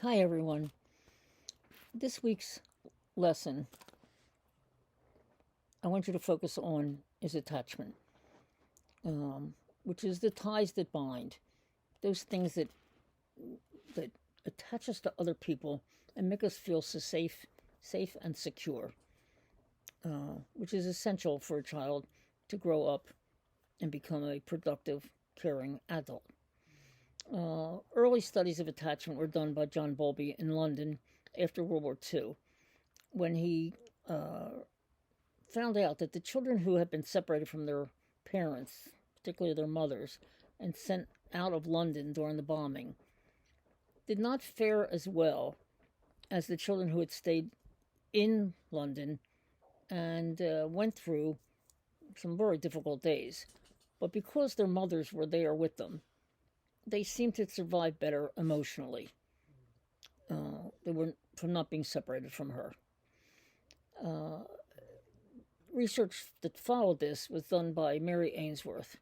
Hi, everyone. This week's lesson I want you to focus on is attachment, which is the ties that bind, those things that attach us to other people and make us feel so safe and secure, which is essential for a child to grow up and become a productive, caring adult. Early studies of attachment were done by John Bowlby in London after World War II, when he found out that the children who had been separated from their parents, particularly their mothers, and sent out of London during the bombing, did not fare as well as the children who had stayed in London and went through some very difficult days. But because their mothers were there with them, they seemed to survive better emotionally. They were from not being separated from her. Research that followed this was done by Mary Ainsworth,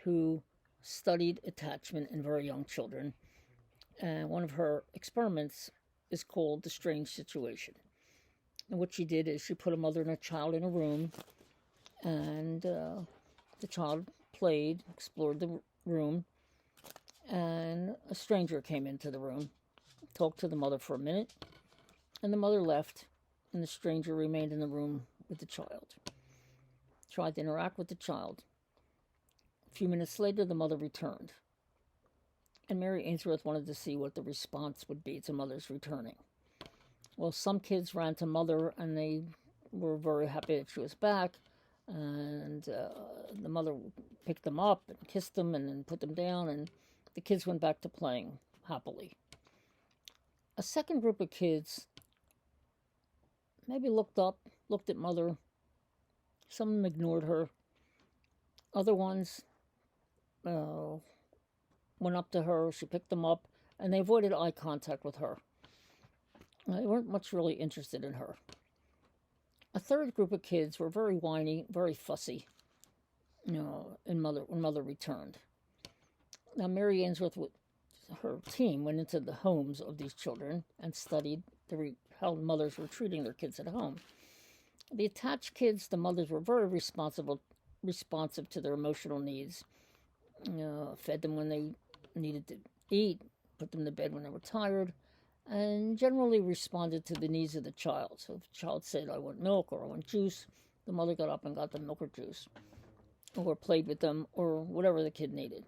who studied attachment in very young children. And one of her experiments is called the strange situation. And what she did is she put a mother and a child in a room, and the child played, explored the room, and a stranger came into the room, talked to the mother for a minute, and the mother left, and the stranger remained in the room with the child. Tried to interact with the child. A few minutes later, the mother returned. And Mary Ainsworth wanted to see what the response would be to mothers returning. Well, some kids ran to mother and they were very happy that she was back. And the mother picked them up and kissed them and then put them down. And the kids went back to playing happily. A second group of kids maybe looked up, looked at mother. Some of them ignored her. Other ones went up to her. She picked them up, and they avoided eye contact with her. They weren't much really interested in her. A third group of kids were very whiny, very fussy, when mother returned. Now, Mary Ainsworth, her team went into the homes of these children and studied how mothers were treating their kids at home. The attached kids, the mothers were very responsive to their emotional needs. Fed them when they needed to eat, put them to bed when they were tired, and generally responded to the needs of the child. So if the child said, I want milk or I want juice, the mother got up and got them milk or juice, or played with them, or whatever the kid needed.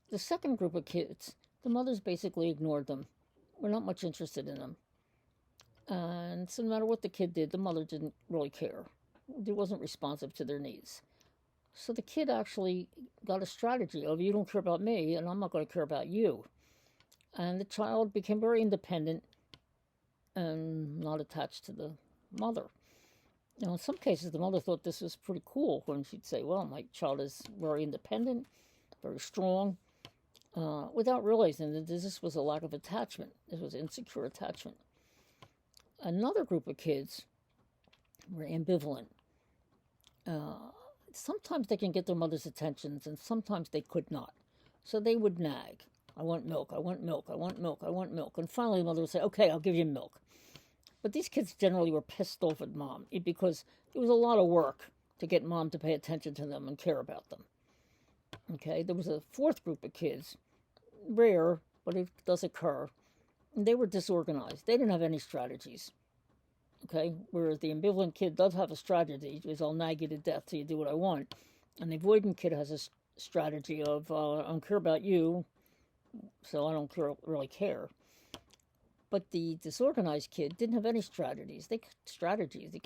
The second group of kids, the mothers basically ignored them, were not much interested in them. And so no matter what the kid did, the mother didn't really care. It wasn't responsive to their needs. So the kid actually got a strategy of, you don't care about me, and I'm not going to care about you. And the child became very independent and not attached to the mother. Now, in some cases, the mother thought this was pretty cool when she'd say, well, my child is very independent, very strong, without realizing that this was a lack of attachment. This was insecure attachment. Another group of kids were ambivalent. Sometimes they can get their mother's attentions, and sometimes they could not. So they would nag. I want milk, I want milk, I want milk, I want milk. And finally the mother would say, okay, I'll give you milk. But these kids generally were pissed off at mom because it was a lot of work to get mom to pay attention to them and care about them. Okay, there was a fourth group of kids, rare, but it does occur. And they were disorganized. They didn't have any strategies. Okay, whereas the ambivalent kid does have a strategy, is I'll nag you to death till you do what I want. And the avoidant kid has a strategy of, I don't care about you, so I don't really care. But the disorganized kid didn't have any strategies. They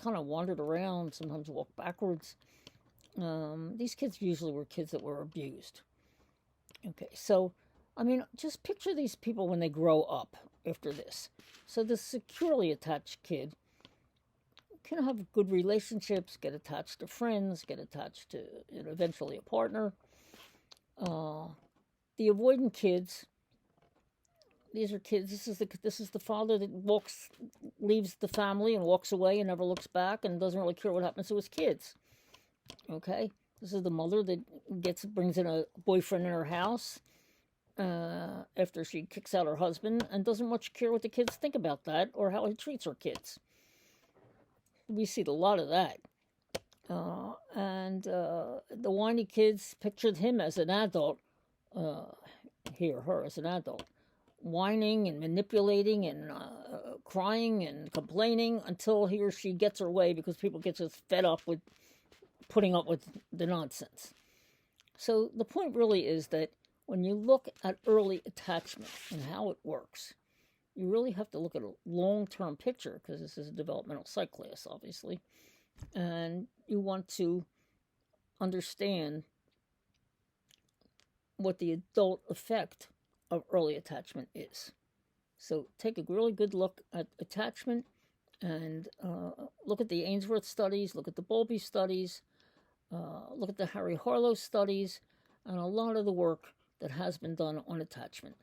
kind of wandered around, sometimes walked backwards. These kids usually were kids that were abused. Okay, so, I mean, just picture these people when they grow up after this. So the securely attached kid can have good relationships, get attached to friends, get attached to eventually a partner. The avoidant kids, these are kids. This is the father that leaves the family and walks away and never looks back and doesn't really care what happens to his kids. Okay, this is the mother that brings in a boyfriend in her house, after she kicks out her husband and doesn't much care what the kids think about that or how he treats her kids. We see a lot of that. And the whiny kids pictured him as an adult, he or her as an adult, whining and manipulating and crying and complaining until he or she gets her way because people get just fed up with putting up with the nonsense. So the point really is that when you look at early attachment and how it works, you really have to look at a long-term picture, because this is a developmental psych class, obviously, and you want to understand what the adult effect of early attachment is. So take a really good look at attachment and look at the Ainsworth studies, look at the Bowlby studies, look at the Harry Harlow studies, and a lot of the work that has been done on attachment.